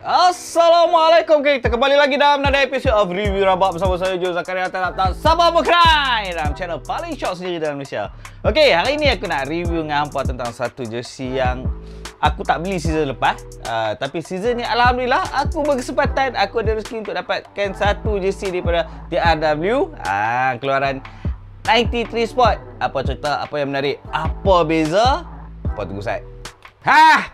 Assalamualaikum, kita kembali lagi dalam nada episode of Review Rabak bersama saya Joe Zakaria. Tak sabar berkerai dalam channel paling short sendiri dalam Malaysia. Okey, hari ini aku nak review dengan hampa tentang satu jersey yang aku tak beli season lepas. Tapi season ni Alhamdulillah aku berkesempatan, aku ada rezeki untuk dapatkan satu jersey daripada TRW. Keluaran 93 Sport. Apa cerita, apa yang menarik, apa beza? Apa tunggu saya.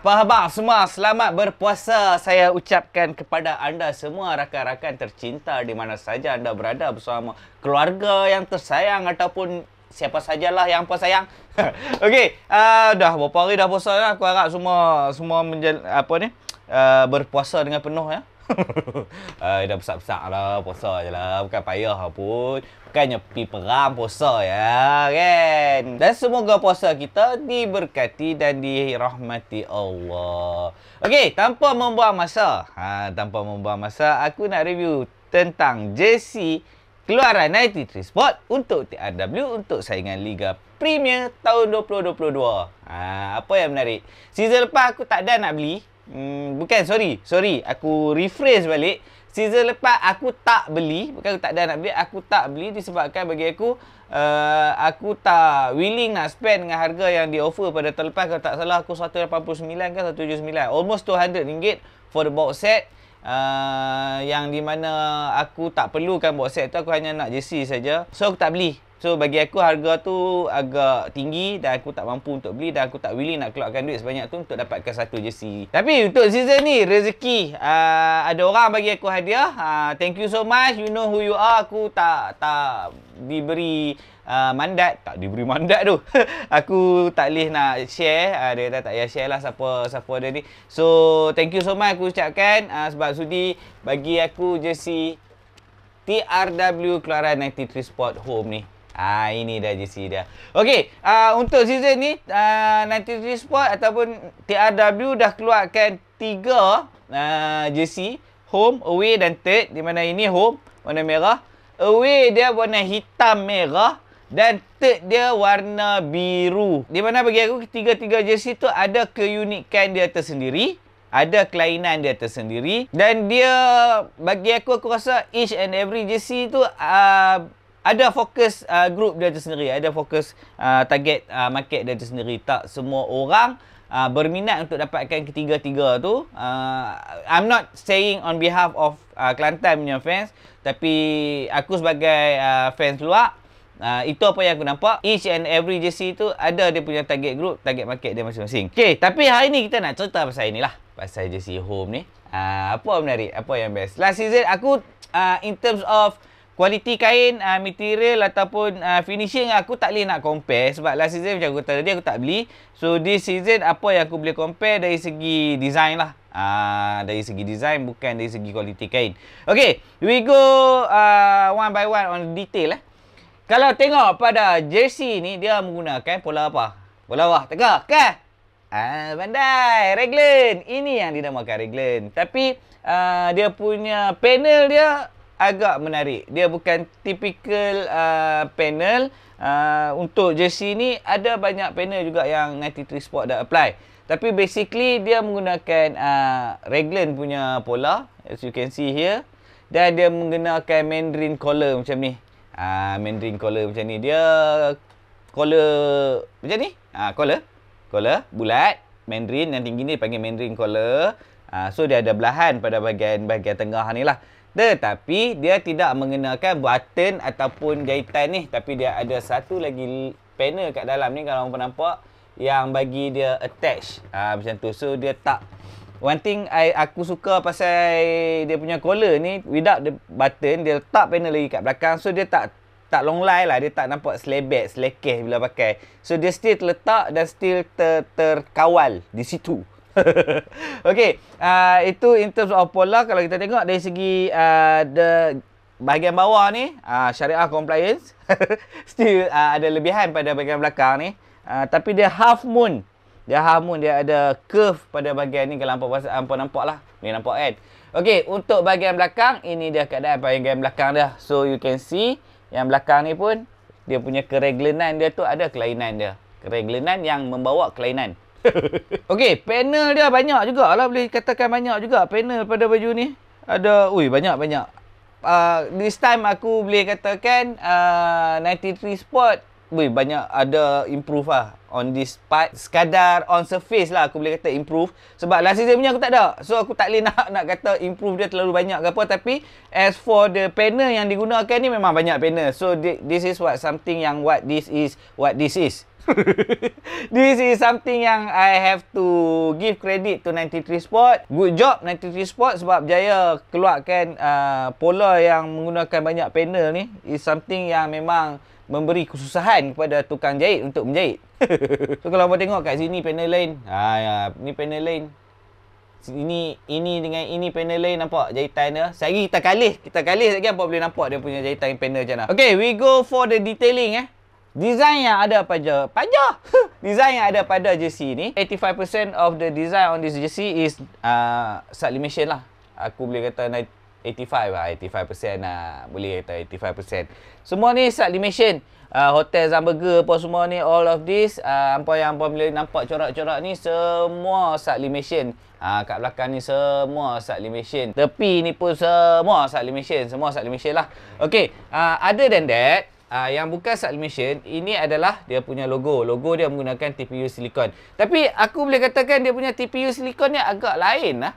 Pahabang semua, selamat berpuasa saya ucapkan kepada anda semua rakan-rakan tercinta di mana saja anda berada bersama keluarga yang tersayang ataupun siapa sajalah yang apa sayang. Okey, dah berapa hari dah puasa dah. Aku harap semua berpuasa dengan penuh ya. Dah besar-besar lah, puasa je lah, bukan payah pun. Bukannya pergi perang, puasa ya kan. Dan semoga puasa kita diberkati dan dirahmati Allah. Okey, tanpa membuang masa, aku nak review tentang jersey keluaran 93 Sport untuk TRW untuk saingan Liga Premier tahun 2022. Apa yang menarik? Season lepas aku tak ada nak beli. Sorry, aku rephrase balik. Season lepas aku tak beli, bukan aku tak ada nak beli, aku tak beli disebabkan bagi aku tak willing nak spend dengan harga yang di offer pada tahun lepas. Kalau tak salah aku 189 kan 179, almost RM200 for the box set. Yang di mana aku tak perlukan box set tu, aku hanya nak jersey saja. So aku tak beli. So bagi aku harga tu agak tinggi dan aku tak mampu untuk beli dan aku tak willing nak keluarkan duit sebanyak tu untuk dapatkan satu jersey. Tapi untuk season ni rezeki, ada orang bagi aku hadiah. Thank you so much. You know who you are. Aku tak diberi mandat. Tak diberi mandat tu. Aku tak boleh nak share. Dia kata tak payah share lah siapa dia ni. So thank you so much aku ucapkan sebab sudi bagi aku jersey TRW keluaran 93 Sport Home ni. Ini dah jersey dia. Okey, untuk season ni 93 Sport ataupun TRW dah keluarkan 3 jersey, home, away dan third. Di mana ini home warna merah, away dia warna hitam merah dan third dia warna biru. Di mana bagi aku ketiga-tiga jersey tu ada keunikan dia tersendiri, ada kelainan dia tersendiri, dan dia bagi aku rasa each and every jersey tu ada fokus group dia tersendiri, ada fokus target market dia tersendiri. Tak semua orang berminat untuk dapatkan ketiga-tiga tu. I'm not saying on behalf of Kelantan punya fans, tapi aku sebagai fans luar, itu apa yang aku nampak. Each and every jersey tu ada dia punya target group, target market dia masing-masing. Okay, tapi hari ni kita nak cerita pasal inilah, pasal jersey home ni. Apa menarik, apa yang best. Last season aku in terms of kualiti kain, material ataupun finishing, aku tak boleh nak compare sebab last season macam aku tadi aku tak beli. So this season apa yang aku boleh compare dari segi design lah. Dari segi design, bukan dari segi kualiti kain. Okay, we go one by one on detail . Kalau tengok pada jersey ni, dia menggunakan pola apa? Pola bawah tengah kan? Pandai, raglan. Ini yang dinamakan raglan. Tapi dia punya panel dia agak menarik. Dia bukan typical panel. Untuk jersey ni ada banyak panel juga yang 93 Sport dah apply. Tapi basically dia menggunakan raglan punya pola, as you can see here. Dan dia menggunakan Mandarin collar macam ni. Mandarin collar macam ni. Dia collar macam ni. Collar bulat, Mandarin, yang tinggi ni dipanggil Mandarin collar. So dia ada belahan pada bahagian tengah ni lah. Tetapi dia tidak mengenakan button ataupun jahitan ni, tapi dia ada satu lagi panel kat dalam ni kalau orang nampak yang bagi dia attach macam tu. So dia tak, one thing aku suka pasal dia punya collar ni, without the button, dia letak panel lagi kat belakang. So dia tak long line lah, dia tak nampak selekeh bila pakai. So dia still terletak dan still terkawal di situ. Okey, itu in terms of pola. Kalau kita tengok dari segi bahagian bawah ni, syariah compliance still ada lebihan pada bahagian belakang ni. Tapi dia half moon. Dia ada curve pada bahagian ni. Kalau hampa nampak lah. Ni nampak kan? Okey, untuk bahagian belakang, ini dia keadaan bahagian belakang dia. So you can see yang belakang ni pun dia punya kereglanan dia tu ada kelainan dia. Kereglanan yang membawa kelainan. Okey, panel dia banyak jugalah, boleh katakan banyak juga panel pada baju ni. Ada, banyak-banyak. This time aku boleh katakan 93 Sport banyak ada improve lah on this part. Sekadar on surface lah aku boleh kata improve. Sebab last season punya aku tak ada. So aku tak boleh nak kata improve dia terlalu banyak ke apa. Tapi as for the panel yang digunakan ni memang banyak panel. So this is what this is. This is something yang I have to give credit to 93 Sport. Good job 93 Sport sebab berjaya keluarkan pola yang menggunakan banyak panel ni. Is something yang memang memberi kesusahan kepada tukang jahit untuk menjahit. So kalau mau tengok kat sini panel lain. Ni panel lain. Ini dengan ini panel lain, nampak jahitan dia. Sehari kita kalih lagi apa boleh nampak dia punya jahitan panel macam mana. Okay, we go for the detailing Design yang ada Design yang ada pada jersey ni, 85% of the design on this jersey is sublimation lah. Aku boleh kata 85% lah. Boleh kata 85%. Semua ni sublimation. Hotel Zamburger apa semua ni, all of this apa yang boleh nampak corak-corak ni semua sublimation. Kat belakang ni semua sublimation. Tepi ni pun semua sublimation lah. Okay, other than that, yang bukan sublimation, ini adalah dia punya logo. Logo dia menggunakan TPU silikon. Tapi aku boleh katakan dia punya TPU silikon ni agak lain lah.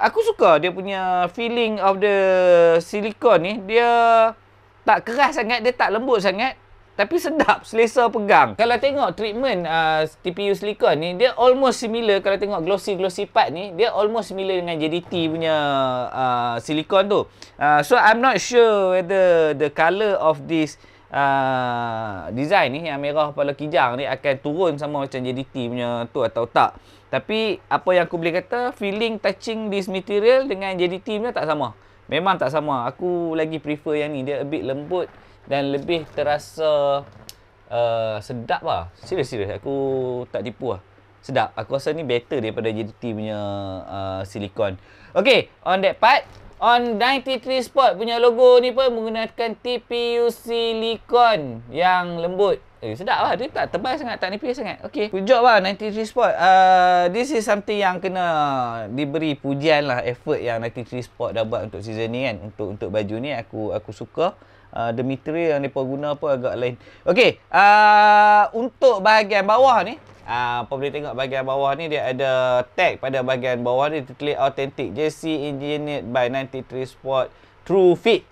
Aku suka dia punya feeling of the silikon ni. Dia tak keras sangat, dia tak lembut sangat, tapi sedap, selesa pegang. Kalau tengok treatment TPU silikon ni, dia almost similar. Kalau tengok glossy part ni, dia almost similar dengan JDT punya silikon tu. So I'm not sure whether the colour of this design ni, yang merah kepala kijang ni, akan turun sama macam JDT punya tu atau tak. Tapi apa yang aku boleh kata, feeling touching this material dengan JDT punya tak sama. Memang tak sama. Aku lagi prefer yang ni. Dia a bit lembut dan lebih terasa sedap lah. Serius. Aku tak tipu lah. Sedap. Aku rasa ni better daripada JDT punya silikon. Okay, on that part. On 93 Sport punya logo ni pun menggunakan TPU silikon yang lembut. Sedap lah. Dia tak tebal sangat, tak nipis sangat. Okay, good job lah 93 Sport. This is something yang kena diberi pujian lah, effort yang 93 Sport dah buat untuk season ni kan. Untuk baju ni aku suka. The material yang mereka guna pun agak lain. Okay, untuk bahagian bawah ni, apa boleh tengok bahagian bawah ni, dia ada tag pada bahagian bawah ni, tulis authentic jersey engineered by 93 Sport True Fit.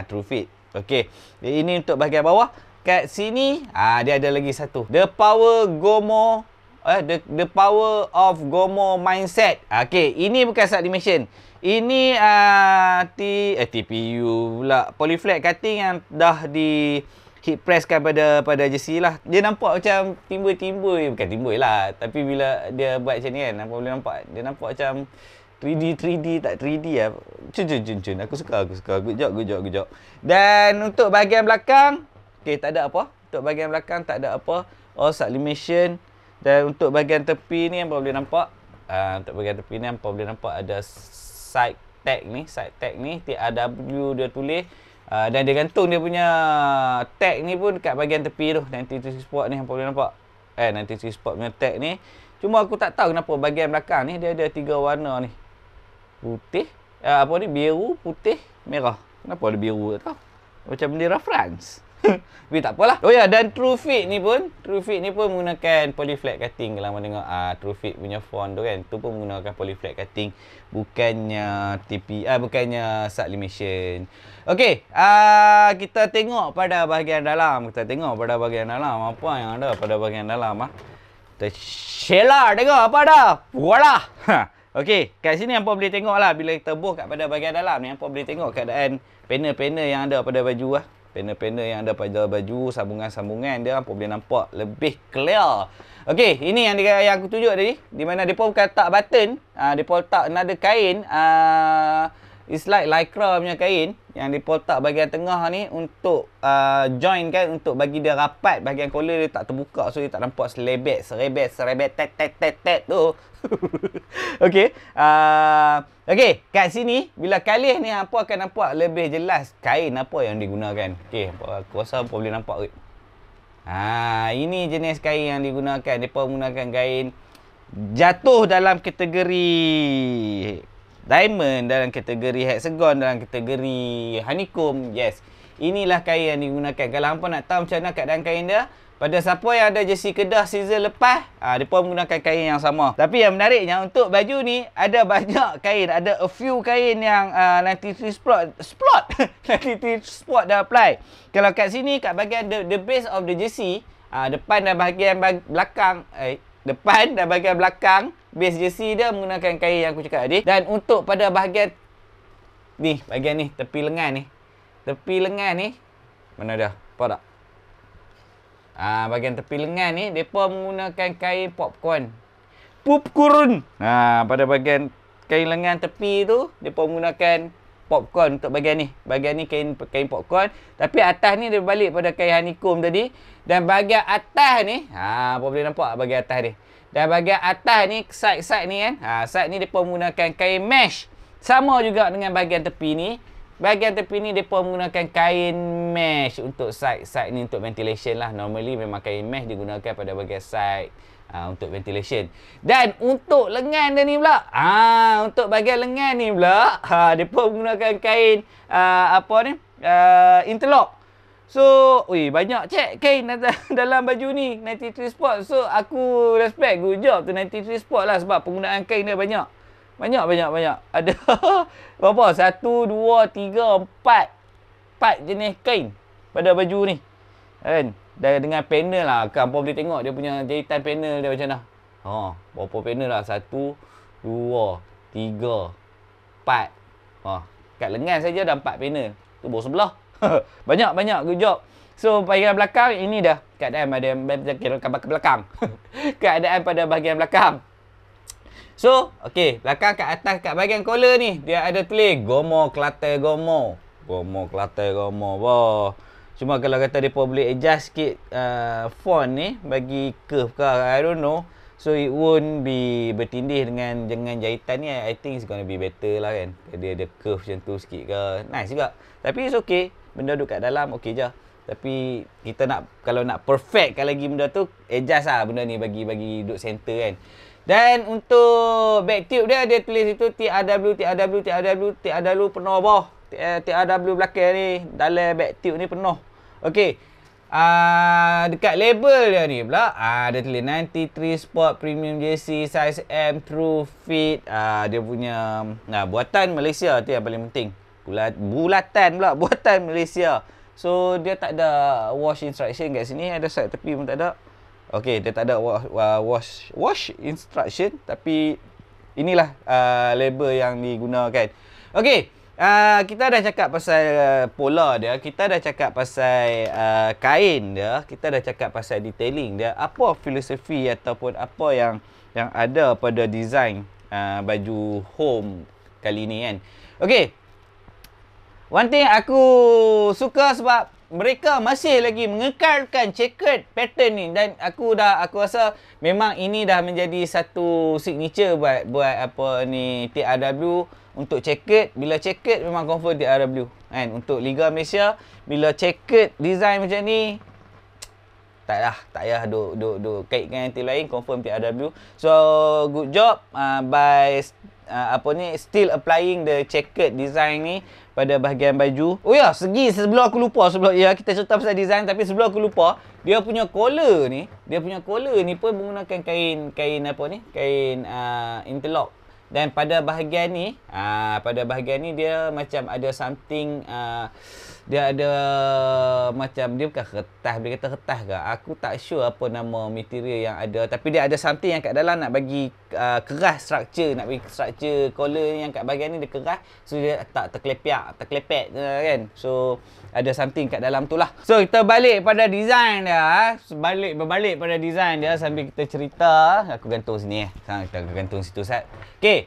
True Fit. Okay, ini untuk bahagian bawah. Kat sini dia ada lagi satu, the power of Gomo mindset. Okay, ini bukan sublimation. Ini TPU pula, polyflat cutting yang dah di heat press kan pada jersey lah. Dia nampak macam timbul-timbul, bukan timbul lah, tapi bila dia buat macam ni kan, apa boleh nampak, dia nampak macam 3D tak 3D lah. Cun. Aku suka. Good job. Dan untuk bahagian belakang, okay, tak ada apa. Untuk bahagian belakang tak ada apa. All sublimation. Dan untuk bahagian tepi ni apa boleh nampak, untuk bahagian tepi ni apa boleh nampak, ada side tag ni, TRW dia tulis. Dan dia gantung dia punya tag ni pun kat bahagian tepi tu. 93 Sport ni apa boleh nampak. 93 Sport punya tag ni. Cuma aku tak tahu kenapa bahagian belakang ni dia ada 3 warna ni. Putih, biru, putih, merah. Kenapa ada biru, tak tahu. Macam bendera France. Tapi tak apalah. Oh ya, dan True Fit ni pun menggunakan polyflat cutting. Kalau mau tengok True Fit punya font tu kan, tu pun menggunakan polyflat cutting, bukannya bukannya sublimation. Okey, kita tengok pada bahagian dalam. Apa yang ada pada bahagian dalam Kita share tengok apa ada. Voila. Okey, kat sini apa boleh tengok lah, bila kita buh kat pada bahagian dalam ni, apa boleh tengok keadaan panel-panel yang ada pada baju Panel-panel yang ada pada baju, sambungan-sambungan dia apa boleh nampak lebih clear. Okey, ini yang aku tunjuk tadi, di mana depa bukan tak button, depa letak another kain, it's like lycra punya kain yang depa letak bahagian tengah ni untuk join kan, untuk bagi dia rapat, bahagian collar dia tak terbuka, so dia tak nampak serebet tet tu. Okey. Okey, kat sini bila kalih ni apa akan nampak lebih jelas kain apa yang digunakan. Okey, aku rasa apa boleh nampak kot. Ini jenis kain yang digunakan. Mereka menggunakan kain jatuh dalam kategori diamond, dalam kategori hexagon, dalam kategori honeycomb. Yes. Inilah kain yang digunakan. Kalau hampa nak tahu macam mana keadaan kain dia, pada siapa yang ada jersey Kedah season lepas, mereka menggunakan kain yang sama. Tapi yang menariknya, untuk baju ni ada banyak kain. Ada a few kain yang 93 Sport 93 Sport dah apply. Kalau kat sini, kat bahagian the base of the jersey, depan dan bahagian belakang, depan dan bahagian belakang base jersey dia menggunakan kain yang aku cakap tadi. Dan untuk pada bahagian ni, bahagian ni, tepi lengan ni. Tepi lengan ni, mana dah? Nampak tak? Bahagian tepi lengan ni, mereka menggunakan kain popcorn. Pada bahagian kain lengan tepi tu, mereka menggunakan popcorn untuk bahagian ni. Bahagian ni kain popcorn. Tapi atas ni dia balik pada kain honeycomb tadi. Dan bahagian atas ni, apa boleh nampak bahagian atas ni. Dan bahagian atas ni, side ni kan. Side ni mereka menggunakan kain mesh. Sama juga dengan bahagian tepi ni. Bahagian tepi ni mereka menggunakan kain mesh untuk side ni, untuk ventilation lah. Normally memang kain mesh digunakan pada bahagian side untuk ventilation. Dan untuk lengan dia ni pula, untuk bahagian lengan ni pula, mereka menggunakan kain interlock. So, banyak cek kain dalam baju ni 93 Sport. So, aku respect, good job tu 93 Sport lah, sebab penggunaan kain dia banyak. Banyak. Ada berapa? 1, 2, 3, 4 jenis kain pada baju ni. Kan? Dan dengan panel lah. Kan boleh tengok dia punya jahitan panel dia macam mana. Berapa panel lah? 1, 2, 3, 4. Kat lengan saja dah 4 panel. Tu baru sebelah. Banyak. Good job. So, bahagian belakang ini dah keadaan pada belakang. Keadaan pada bahagian belakang. So, okey, belakang kat atas kat bahagian collar ni, dia ada tulis Gomo Kelantan Gomo. Gomo Kelantan Gomo. Wah. Cuma kalau kata depa boleh adjust sikit font ni bagi curve ke, I don't know. So it won't be bertindih dengan jahitan ni. I think it's gonna be better lah kan. Dia ada curve macam tu sikit ke. Nice juga. Tapi it's okay. Benda duduk kat dalam okey je. Tapi kita nak, kalau nak perfect lagi benda tu, adjust lah benda ni bagi duduk center kan. Dan untuk back tube dia tulis itu TRW penuh bawah. TRW belakang ni, dalam back tube ni penuh. Okey. Dekat label dia ni pula, dia tulis 93 Sport Premium Jersey size M True Fit. Dia punya buatan Malaysia tu yang paling penting. Bulatan pula, buatan Malaysia. So dia tak ada wash instruction kat sini, ada side tepi pun tak ada. Okey, dia tak ada wash instruction, tapi inilah label yang digunakan. Okey, kita dah cakap pasal pola dia, kita dah cakap pasal kain dia, kita dah cakap pasal detailing dia. Apa filosofi ataupun apa yang ada pada design baju home kali ni kan. Okey. One thing aku suka sebab mereka masih lagi mengekalkan checkered pattern ni, dan aku rasa memang ini dah menjadi satu signature buat apa ni TRW untuk checkered. Bila checkered memang confirm TRW kan. Untuk Liga Malaysia bila checkered design macam ni, tak payah duk kaitkan yang tim lain, confirm TRW. So good job by still applying the checkered design ni pada bahagian baju. Oh ya, sebelum aku lupa, kita cerita pasal design, tapi sebelum aku lupa, dia punya collar ni pun menggunakan kain interlock. Dan pada bahagian ni, dia macam ada something, dia ada macam, dia bukan kertas, boleh kata kertas ke? Aku tak sure apa nama material yang ada, tapi dia ada something yang kat dalam nak bagi keras structure, nak bagi structure collar ni yang kat bahagian ni dia keras, so dia tak terkelepek kan. So ada something kat dalam tu lah. So kita balik pada design dia, berbalik pada design dia sambil kita cerita. Aku gantung sini kita gantung situ Sat. Okey,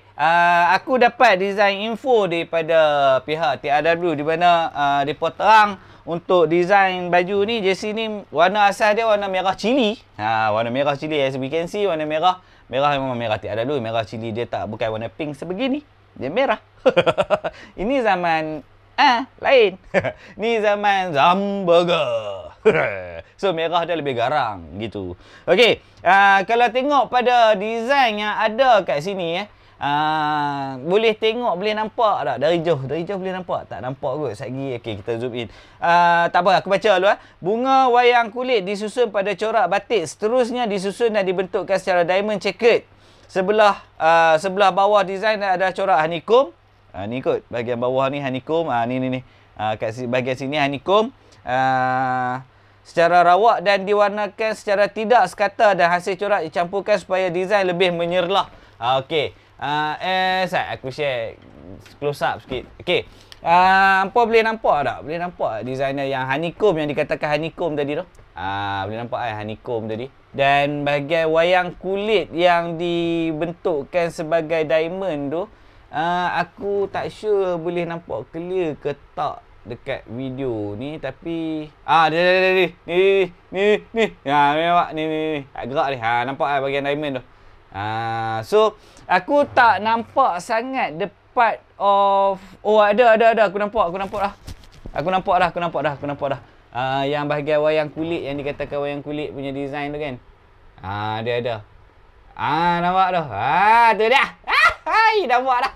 aku dapat design info daripada pihak TRW di mana depa terang untuk design baju ni, jersey ni warna asal dia warna merah cili. Warna merah cili, as we can see, warna merah memang merah TRW, merah cili. Dia bukan warna pink sebegini, dia merah. Ini zaman Lain. Ni zaman Zamburger. So merah dia lebih garang gitu. Okey, kalau tengok pada design yang ada kat sini boleh tengok, boleh nampak tak dari jauh? Dari jauh boleh nampak? Tak nampak kot satgi. Okey, kita zoom in. Tak apa, aku baca dulu. Bunga wayang kulit disusun pada corak batik. Seterusnya disusun dan dibentukkan secara diamond checkered. Sebelah bawah design ada corak honeycomb. Ni kot bahagian bawah ni honeycomb. Ni. Kat bahagian sini honeycomb. Secara rawak dan diwarnakan secara tidak sekata dan hasil corak dicampurkan supaya design lebih menyerlah. Okey. Aku share close up sikit. Okey. Apa boleh nampak tak? Boleh nampak designer yang honeycomb yang dikatakan honeycomb tadi tu? Boleh nampak honeycomb tadi. Dan bahagian wayang kulit yang dibentukkan sebagai diamond tu, aku tak sure boleh nampak clear ke tak dekat video ni, tapi ni nampak ni gerak ni. Nampak bahagian diamond tu. So aku tak nampak sangat the part of ada aku nampak dah. Yang bahagian wayang kulit yang dikatakan wayang kulit punya design tu kan. Dia ada. Nampak dah. Tu dah. Nampak dah.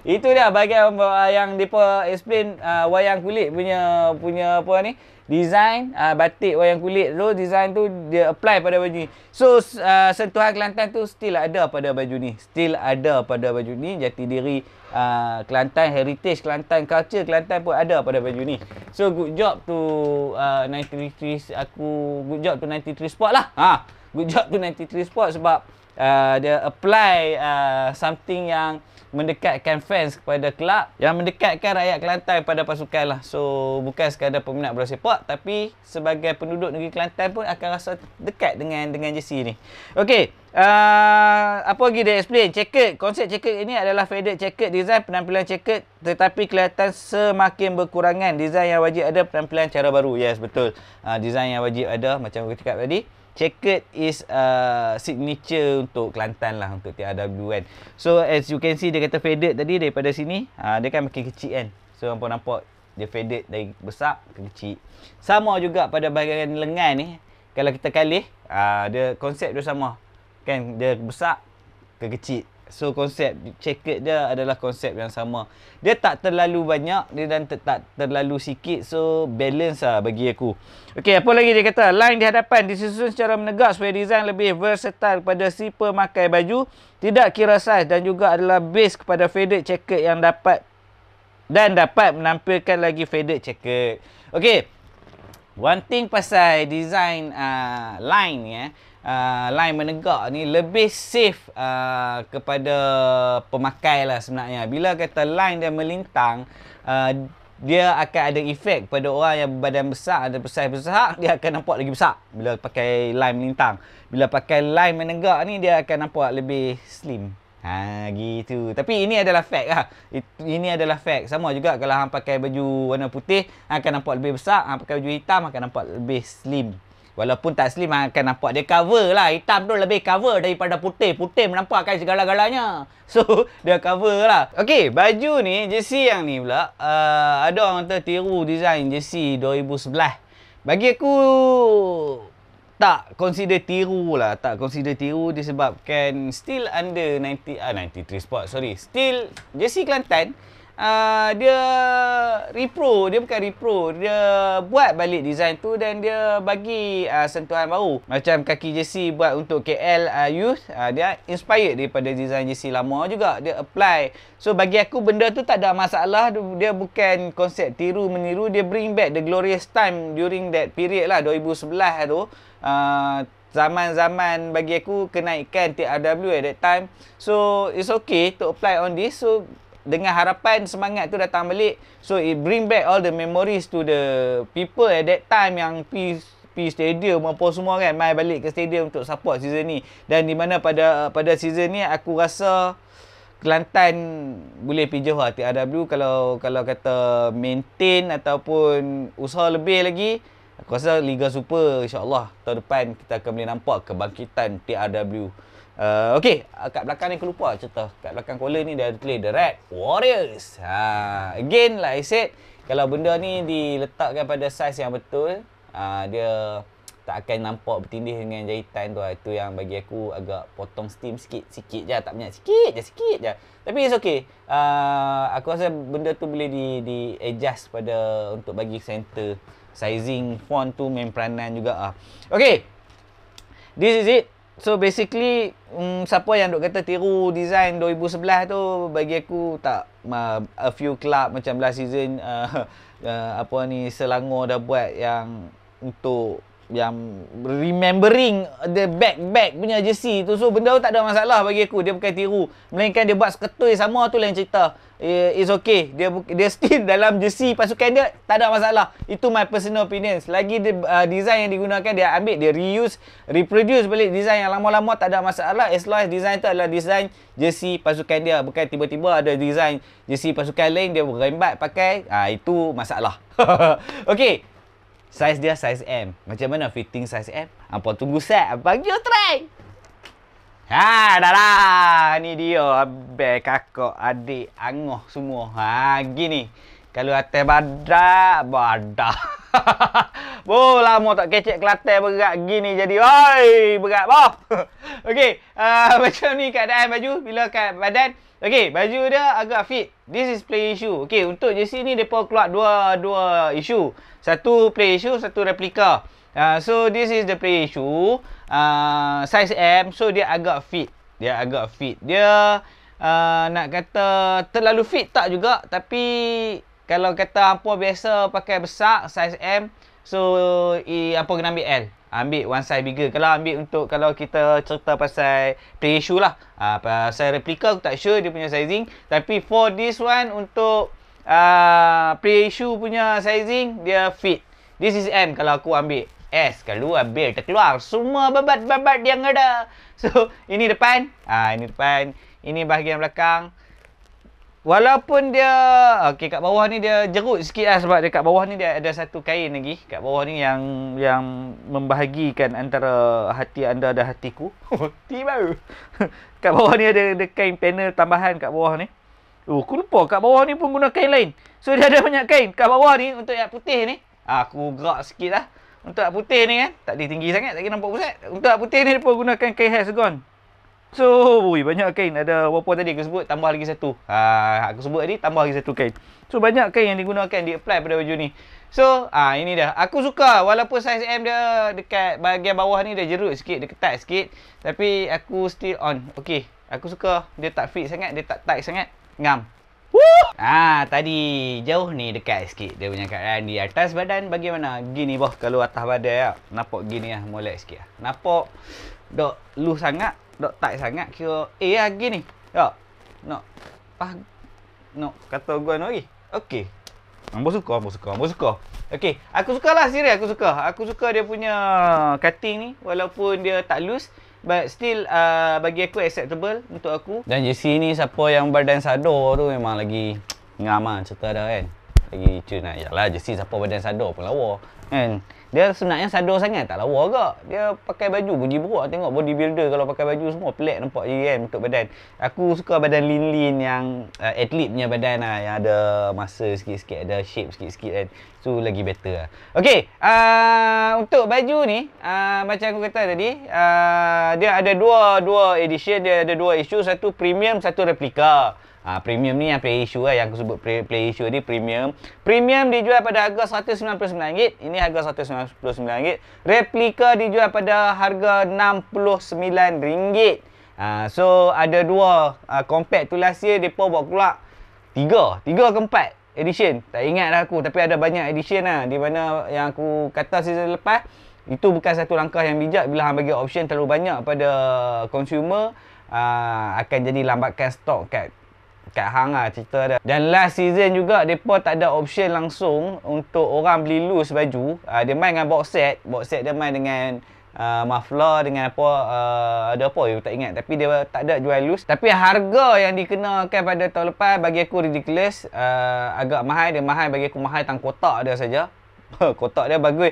Itu dia bahagian yang depa explain wayang kulit punya apa ni? Design batik wayang kulit tu, design tu dia apply pada baju ni. So sentuhan Kelantan tu still ada pada baju ni. Jati diri Kelantan, heritage Kelantan, culture Kelantan pun ada pada baju ni. So good job to 93 good job to 93 Sport lah. Good job to 93 Sport sebab dia apply something yang mendekatkan fans kepada kelab, yang mendekatkan rakyat Kelantan pada pasukan lah. So bukan sekadar peminat bola sepak, tapi sebagai penduduk negeri Kelantan pun akan rasa dekat dengan jersey ni. Okey, apa lagi dia explain? Checkered, konsep checkered ini adalah faded checkered design, penampilan checkered tetapi kelihatan semakin berkurangan. Design yang wajib ada, penampilan cara baru. Yes, betul. Design yang wajib ada macam aku cakap tadi. Checkered is signature untuk Kelantan lah, untuk TRW kan. So as you can see, dia kata faded tadi daripada sini, dia kan makin kecil kan. So nampak dia faded dari besar ke kecil. Sama juga pada bahagian lengan ni, kalau kita kalih, dia konsep dia sama kan, dia besar ke kecil. So konsep checkered dia adalah konsep yang sama. Dia tak terlalu banyak, dia dan tak terlalu sikit. So balance lah bagi aku. Okey, apa lagi dia kata? Line di hadapan disusun secara menegak supaya design lebih versatile pada si pemakai baju. Tidak kira saiz dan juga adalah base kepada faded checkered yang dapat menampilkan lagi faded checkered. Okey, one thing pasal design line ni line menegak ni lebih safe kepada pemakai lah sebenarnya. Bila kata line dia melintang, dia akan ada efek pada orang yang berbadan besar, ada besar, dia akan nampak lagi besar bila pakai line melintang. Bila pakai line menegak ni, dia akan nampak lebih slim. Gitu. Tapi ini adalah fact lah. Ini adalah fact. Sama juga kalau hang pakai baju warna putih, akan nampak lebih besar. Hang pakai baju hitam akan nampak lebih slim. Walaupun tak slim, akan nampak dia cover lah. Hitam tu lebih cover daripada putih. Putih menampakkan segala-galanya. So, dia cover lah. Okey, baju ni, jersey yang ni pula, ada orang tertiru design jersey 2011. Bagi aku, tak consider tiru lah. Tak consider tiru disebabkan still under 93 Sport. Still jersey Kelantan. Dia repro, dia bukan repro, dia buat balik design tu dan dia bagi sentuhan baru. Macam kaki jersey buat untuk KL Youth, dia inspired daripada design jersey lama juga, dia apply. So bagi aku benda tu tak ada masalah, dia bukan konsep tiru meniru, dia bring back the glorious time during that period lah, 2011 tu. Zaman-zaman bagi aku kenaikan TRW at that time. So it's okay to apply on this. So dengan harapan semangat tu datang balik. So it bring back all the memories to the people at that time yang pergi stadium apa semua kan, mai balik ke stadium untuk support season ni. Dan di mana pada season ni aku rasa Kelantan boleh pergi jauh lah TRW kalau kata maintain ataupun usaha lebih lagi. Aku rasa Liga Super insya-Allah tahun depan kita akan boleh nampak kebangkitan TRW Okey, kat belakang ni aku lupa cerita. Kat belakang collar ni dia ada tulis The Red Warriors. Again, like I said, kalau benda ni diletakkan pada saiz yang betul, dia tak akan nampak bertindih dengan jahitan tu. Itu yang bagi aku agak potong steam sikit je, tak banyak, sikit je. Tapi it's okay. Aku rasa benda tu boleh di adjust pada untuk bagi center sizing font tu main peranan juga. Okay, this is it. So basically, siapa yang duk kata tiru design 2011 tu, bagi aku tak. A few club macam last season Selangor dah buat yang untuk yang remembering the back punya jersey tu. So benda tu tak ada masalah bagi aku. Dia bukan tiru, melainkan dia buat seketui sama tu lain cerita. It's okay. Dia still dalam jersey pasukan dia, tak ada masalah. Itu my personal opinion. Selagi design yang digunakan dia ambil, dia reuse, reproduce balik design yang lama-lama, tak ada masalah. As long as design tu adalah design jersey pasukan dia. Bukan tiba-tiba ada design jersey pasukan lain dia rembat pakai. Itu masalah. Okay, saiz dia saiz M. Macam mana fitting saiz M? Apa tunggu set? Bagi you try. Dah lah. Ni dia abang, kakak, adik, angoh semua. Gini. Kalau atas badak. Lama tak kecek Kelantan berat gini jadi. Oi, berat boh. Okey, macam ni keadaan baju bila kat badan. Okey, baju dia agak fit. This is play issue. Okey, untuk jersey ni depa keluar dua issue. Satu play issue, satu replika. So this is the play issue. Size M, so dia agak fit. Dia nak kata terlalu fit tak juga, tapi kalau kata hampa biasa pakai besar size M, so hampa kena ambil L. Ambil one size bigger. Kalau kita cerita pasal play issue lah. Pasal replika aku tak sure dia punya sizing. Tapi for this one, untuk play issue punya sizing, dia fit. This is M kalau aku ambil. S kalau ambil terkeluar semua babat-babat yang ada. So ini depan. Ini depan. Ini bahagian belakang. Walaupun dia kat bawah ni dia jerut sikit lah, sebab dekat bawah ni dia ada satu kain lagi kat bawah ni yang membahagikan antara hati anda dan hatiku. Tiba. Kat bawah ni ada kain panel tambahan kat bawah ni. Aku lupa kat bawah ni pun guna kain lain. So dia ada banyak kain kat bawah ni untuk yang putih ni. Aku gerak sikit lah. Untuk yang putih ni kan, tak tinggi sangat, tak kira nampak pusat. Untuk yang putih ni dia pun gunakan kain hexagon. So, banyak kain. Ada berapa tadi aku sebut, tambah lagi satu. Aku sebut tadi, tambah lagi satu kain. So, banyak kain yang digunakan, di-apply pada baju ni. So, ini dah. Aku suka, walaupun size M dia dekat bahagian bawah ni dia jerut sikit, dia ketat sikit. Tapi, aku still on. Okay, aku suka. Dia tak fit sangat, dia tak tight sangat. Ngam. Tadi jauh ni dekat sikit. Dia punya keadaan di atas badan bagaimana? Gini boh, kalau atas badan nampak gini lah, molek sikit lah. Nampak dok loose sangat, dok tight sangat, kira lah gini. Ya. Kata gua lagi. Okey. Ambo suka. Okey, aku sukalah, serius aku suka. Aku suka dia punya cutting ni, walaupun dia tak loose. But still bagi aku acceptable untuk aku. Dan jersey ni siapa yang badan sadar tu memang lagi ngam lah cerita dah kan. Lagi cun lah. Yalah jersey siapa badan sadar pun lawa kan. Dia sebenarnya sadar sangat tak lawa agak. Dia pakai baju bunyi beruk. Tengok bodybuilder kalau pakai baju semua pelik nampak je kan untuk badan. Aku suka badan lean-lean yang atlet punya badan lah. Yang ada masa sikit-sikit, ada shape sikit-sikit kan. So lagi better lah. Okay, untuk baju ni macam aku kata tadi, dia ada dua edition. Dia ada dua issue, satu premium, satu replika. Premium ni yang play issue lah, yang aku sebut play issue ni premium. Premium dijual pada harga RM199. Ini harga RM199. Replika dijual pada harga RM69. So ada dua compact tu last year depa buat keluar tiga ke empat edition. Tak ingat dah aku, tapi ada banyak edition lah. Di mana yang aku kata season lepas, itu bukan satu langkah yang bijak. Bila hang bagi option terlalu banyak pada consumer, akan jadi lambatkan stok kat hang lah cerita dia. Dan last season juga depa tak ada option langsung untuk orang beli loose baju. Dia main dengan box set dia main dengan muffler dengan apa, ada apa you tak ingat, tapi dia tak ada jual loose. Tapi harga yang dikenakan pada tahun lepas bagi aku ridiculous. Agak mahal. Dia mahal bagi aku, mahal tang kotak dia saja. Kotak dia bagus.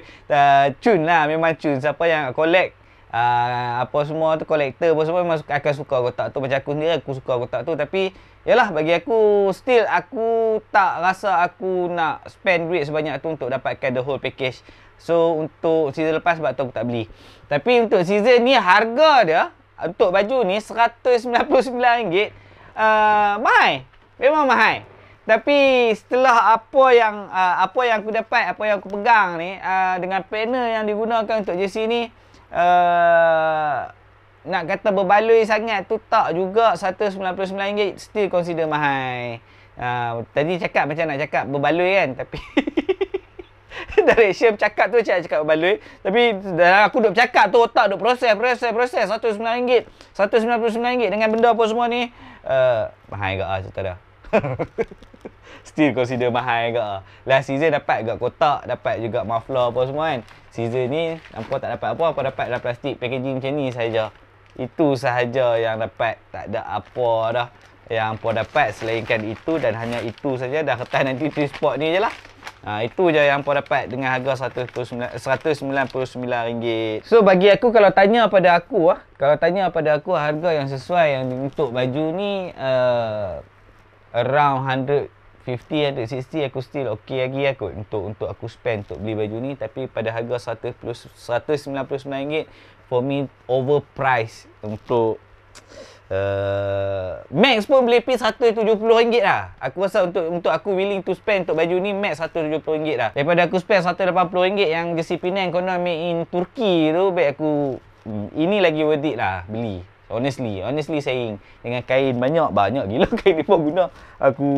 Cun lah, memang cun. Siapa yang collect apa semua tu, kolektor apa semua memang akan suka kotak tu. Macam aku sendiri, aku suka kotak tu. Tapi yalah, bagi aku still aku tak rasa aku nak spend duit sebanyak tu untuk dapatkan the whole package. So untuk season lepas sebab tu aku tak beli. Tapi untuk season ni harga dia untuk baju ni RM199, mahal. Memang mahal. Tapi setelah apa yang aku dapat, apa yang aku pegang ni, dengan panel yang digunakan untuk jersey ni, nak kata berbaloi sangat tu tak juga. RM199 still consider mahal. Tadi cakap macam nak cakap berbaloi kan, tapi dari Syam cakap tu cakap berbaloi, tapi dalam aku duk bercakap tu otak duk proses RM199, RM199 dengan benda apa semua ni, mahal ke cerita dah. Still consider mahal ke. Last season dapat juga kotak, dapat juga muffler apa semua kan. Season ni nampak tak dapat apa dapat dalam plastik packaging macam ni saja. Itu sahaja yang dapat, tak ada apa dah yang hampa dapat selainkan itu, dan hanya itu saja. Dah kertas nanti Sport ni je lah. Itu je yang hampa dapat dengan harga RM199. So bagi aku, kalau tanya pada aku harga yang sesuai yang untuk baju ni, around 150-160 aku still okay lagi aku untuk aku spend untuk beli baju ni. Tapi pada harga RM199 for me overpriced. Untuk max pun boleh pergi RM170 lah. Aku rasa untuk aku willing to spend untuk baju ni max RM170 lah. Daripada aku spend RM180 yang jersey Penang konon made in Turki tu, baik aku ini lagi worth it lah beli. Honestly saying, dengan kain banyak gila kain ni pun guna. Aku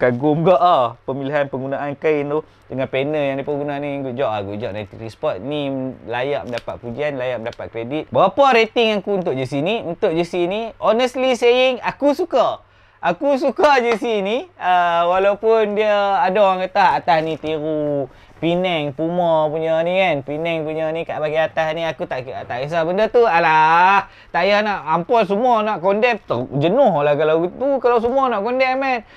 kagum gak pemilihan penggunaan kain tu dengan panel yang depa guna ni. Good job 93 Sport ni, layak mendapat pujian, layak mendapat kredit. Berapa rating aku untuk jersey ni? Untuk jersey ni honestly saying, aku suka jersey ni, walaupun dia ada orang kata atas ni tiru Penang Puma punya ni kan. Penang punya ni kat bahagian atas ni aku tak kisah benda tu. Alah, tak payah nak ampun semua nak condemn. Jenuh lah kalau tu, kalau semua nak condemn kan.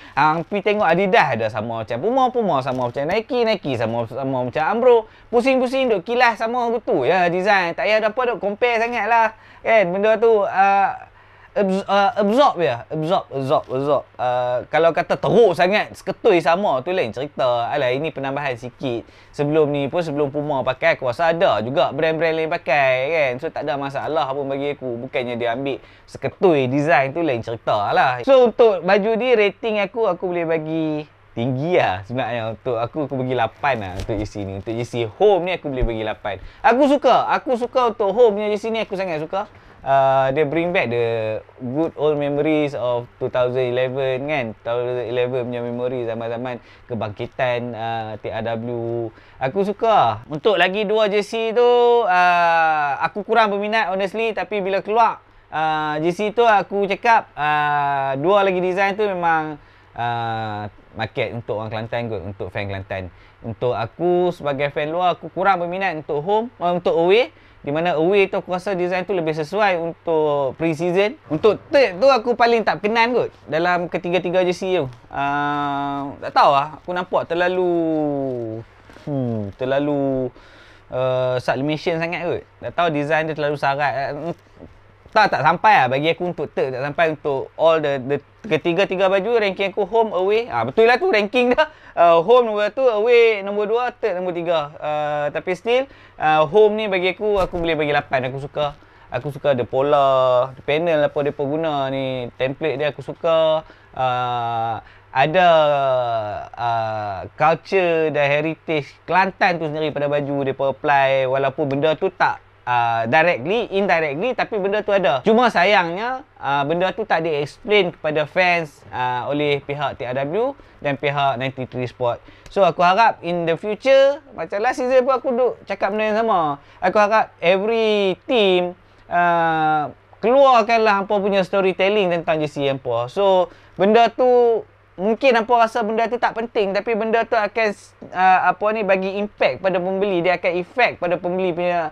Pergi tengok Adidas ada sama macam Puma sama macam Nike sama macam Umbro. Pusing-pusing duk kilas sama gitu ya design. Tak payah apa duk compare sangat lah kan. Benda tu absorb. Kalau kata teruk sangat seketui sama tu lain cerita. Alah, ini penambahan sikit. Sebelum Puma pakai, aku rasa ada juga brand-brand lain pakai kan. So tak ada masalah pun bagi aku. Bukannya dia ambil seketui design tu lain cerita lah. So untuk baju ni rating aku boleh bagi tinggi lah sebenarnya. Untuk aku bagi 8 lah untuk jersey ni. Untuk jersey home ni aku boleh bagi 8. Aku suka untuk home punya jersey ni, aku sangat suka. Dia bring back the good old memories of 2011 kan. 2011 punya memory, zaman-zaman kebangkitan TRW. Aku suka. Untuk lagi dua jersey tu, aku kurang berminat honestly. Tapi bila keluar jersey tu, aku cakap dua lagi design tu memang market untuk orang Kelantan kot, untuk fan Kelantan. Untuk aku sebagai fan luar, aku kurang berminat untuk home, untuk away. Di mana away tu aku rasa design tu lebih sesuai untuk pre-season. Untuk third tu aku paling tak berkenan kot dalam ketiga-tiga jersey tu. Tak tahu lah, aku nampak terlalu sublimation sangat kot. Tak tahu, design dia terlalu sarat. Tak sampai lah bagi aku untuk third. Tak sampai untuk all the ketiga-tiga baju. Ranking aku home, away. Betul lah tu ranking dah. Home nombor 1, away nombor 2, third nombor 3. Tapi still home ni bagi aku boleh bagi 8. Aku suka the polar, the panel apa dia guna ni, template dia aku suka. Ada culture dan heritage Kelantan tu sendiri pada baju dia apply. Walaupun benda tu tak indirectly, tapi benda tu ada. Cuma sayangnya benda tu tak di-explain kepada fans oleh pihak TRW dan pihak 93 Sport. So aku harap in the future, macam last season pun aku duk cakap benda yang sama. Aku harap every team keluarkanlah hampa punya storytelling tentang jersey hampa. So benda tu mungkin hampa rasa benda tu tak penting, tapi benda tu akan bagi impact pada pembeli. Dia akan effect pada pembeli punya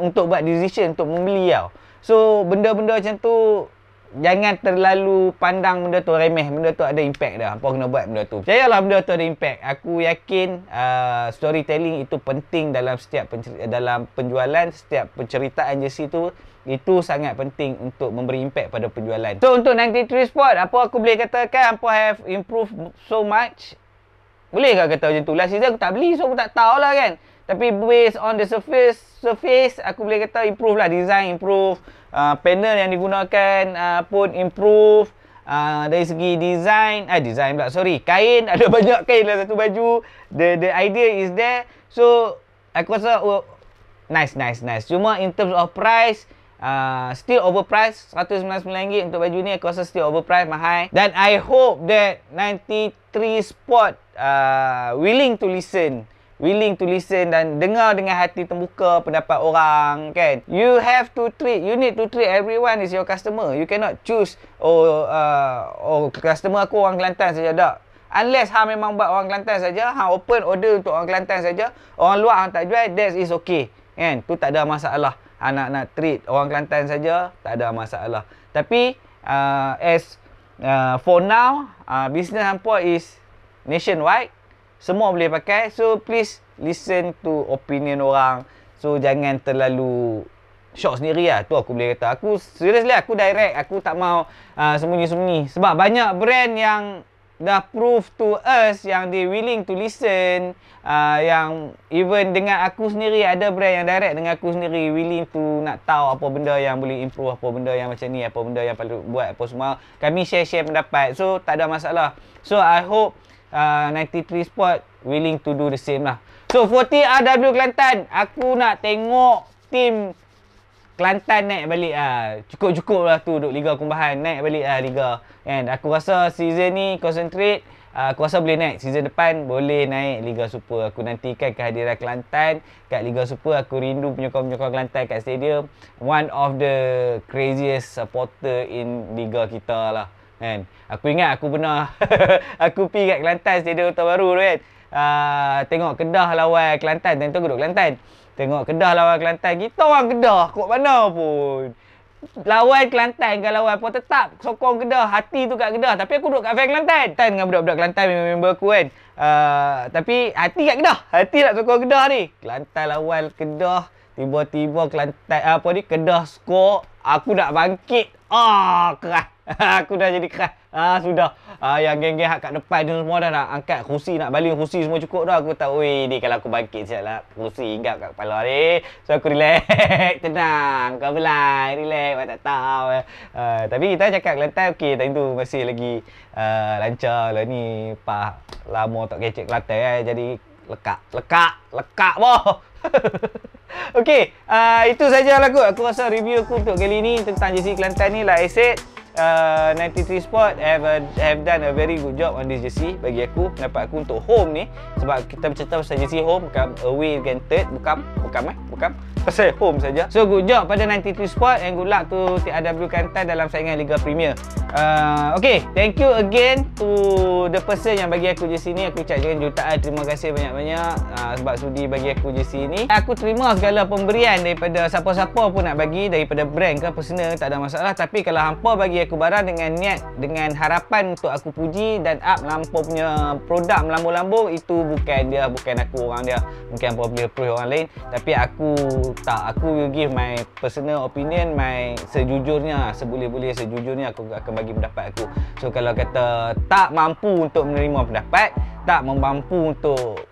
untuk buat decision untuk membeli tau. So benda-benda macam tu jangan terlalu pandang benda tu remeh. Benda tu ada impact dah. Hampa kena buat benda tu. Percayalah benda tu ada impact. Aku yakin storytelling itu penting dalam setiap dalam penjualan, setiap penceritaan jersey tu. Itu sangat penting untuk memberi impact pada penjualan. So untuk 93 Sport, apa aku boleh katakan hampa have improved so much? Boleh ke kata macam tu? Last season aku tak beli, so aku tak tahu lah kan. Tapi based on the surface aku boleh kata improve lah. Design improve, panel yang digunakan pun improve. Dari segi design pula, sorry, kain, ada banyak kain dalam satu baju. The idea is there. So aku rasa nice. Cuma in terms of price, still overpriced. RM199 untuk baju ni aku rasa still overpriced, mahal. Dan I hope that 93 Sport willing to listen dan dengar dengan hati terbuka pendapat orang, kan. You need to treat everyone is your customer. You cannot choose customer aku orang Kelantan saja, tak. Unless hang memang buat orang Kelantan saja, hang open order untuk orang Kelantan saja, orang luar hang tak jual, that is okay, kan. Tu tak ada masalah. Nak treat orang Kelantan saja, tak ada masalah. Tapi for now, business hampa is nationwide. Semua boleh pakai. So please listen to opinion orang. So jangan terlalu shock sendiri lah. Tu aku boleh kata. Aku seriously, aku direct. Aku tak mau sembunyi-sembunyi. Sebab banyak brand yang dah prove to us yang they willing to listen. Yang even dengan aku sendiri, ada brand yang direct dengan aku sendiri, willing to nak tahu apa benda yang boleh improve, apa benda yang macam ni, apa benda yang perlu buat, apa semua. Kami share pendapat. So tak ada masalah. So I hope 93 Sport willing to do the same lah. So 40 RW Kelantan, aku nak tengok tim Kelantan naik balik cukup-cukup lah tu duk Liga Kumbahan, naik balik Liga, kan. Aku rasa season ni concentrate. Aku rasa boleh naik. Season depan boleh naik Liga Super. Aku nantikan kehadiran Kelantan kat Liga Super. Aku rindu penyokong-penyokong Kelantan kat stadium. One of the craziest supporter in Liga kita lah, kan. Aku ingat aku pernah aku pergi kat Kelantan, stadium Kota Baru tu, kan. Tengok Kedah lawan Kelantan. Tentu aku duduk Kelantan. Tengok Kedah lawan Kelantan. Kita orang Kedah kot mana pun. Lawan Kelantan ke lawan apa, tetap sokong Kedah. Hati tu kat Kedah. Tapi aku duduk kat fan Kelantan. Dengan budak-budak Kelantan, member aku, kan. Tapi hati kat Kedah. Hati nak sokong Kedah ni. Kelantan lawan Kedah. Tiba-tiba Kelantan Kedah skor. Aku nak bangkit. Keras. Aku dah jadi keras. Sudah. Yang geng-geng kat depan ni semua dah nak angkat kursi, nak baling kursi semua cukup dah. Aku tak, ni kalau aku bangkit siap lah kursi hinggap kat kepala ni. So aku relax. Tenang. Kau belai. Relax. Aku tak tahu. Tapi kita cakap Kelantan okey. Time tu masih lagi lancar lah ni. Lama tak kecek Kelantan, jadi lekak boh. Okey, itu sajalah kot. Aku rasa review aku untuk kali ni tentang jersey Kelantan ni. Like I said, 93 Sport have done a very good job on this jersey bagi aku. Pendapat aku untuk home ni, sebab kita bercerita pasal jersey home, bukan away against bukan pasal home saja. So good job pada 93 Sport and good luck to TRW Kelantan dalam saingan Liga Premier. Okay, thank you again to the person yang bagi aku jersey ni. Aku ucapkan jutaan terima kasih banyak-banyak sebab sudi bagi aku jersey ni. Aku terima segala pemberian daripada siapa-siapa pun nak bagi, daripada brand ke personal, tak ada masalah. Tapi kalau hampa bagi aku barang dengan niat, dengan harapan untuk aku puji dan up melampau punya produk melambung-lambung, itu bukan dia, bukan aku orang dia. Mungkin hampa boleh approve orang lain, tapi aku tak. Aku will give my personal opinion, my sejujurnya, seboleh-boleh sejujurnya aku akan bagi pendapat aku. So kalau kata tak mampu untuk menerima pendapat, tak mampu untuk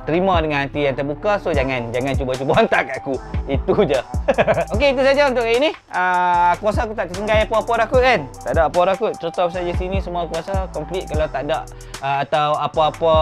terima dengan hati yang terbuka, so jangan cuba-cuba hantar kat aku. Itu je. Okey, itu saja untuk hari ni. Aku rasa aku tak tertinggal apa-apa dah kot, kan. Tak ada apa dah kot. Cerita pasal jersey ni semua aku rasa complete. Kalau tak ada atau apa-apa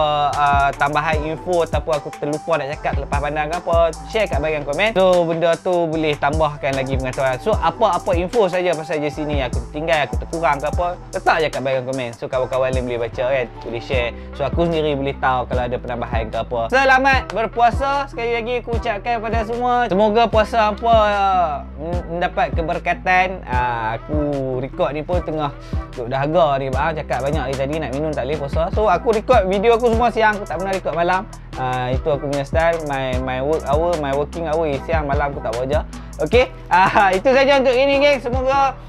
tambahan info ataupun aku terlupa nak cakap lepas pandang ke apa, share kat bahagian komen. So benda tu boleh tambahkan lagi pengetahuan. So apa-apa info saja pasal jersey ni aku tertinggal, aku terkurang ke apa, letak je kat bahagian komen. So kawan-kawan lain boleh baca, kan, boleh share. So aku sendiri boleh tahu kalau ada penambahan ke apa. Selamat berpuasa. Sekali lagi aku ucapkan pada semua, semoga puasa hampa mendapat keberkatan. Aku record ni pun tengah duduk dahaga ni, cakap banyak tadi, nak minum tak boleh puasa. So aku record video aku semua siang, aku tak pernah record malam. Itu aku punya style. My working hour is siang, malam aku tak buat je. Okey, itu saja untuk ini geng. Semoga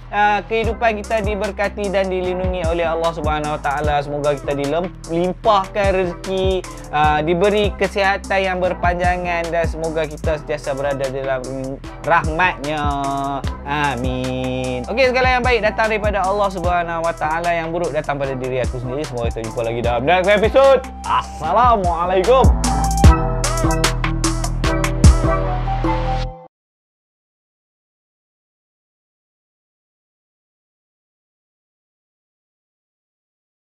kehidupan kita diberkati dan dilindungi oleh Allah Subhanahu Wa Taala. Semoga kita dilimpahkan rezeki, diberi kesihatan yang berpanjangan dan semoga kita sentiasa berada dalam rahmat-Nya. Amin. Okey, segala yang baik datang daripada Allah Subhanahu Wa Taala, yang buruk datang pada diri aku sendiri. Semoga kita jumpa lagi dalam next episode. Assalamualaikum.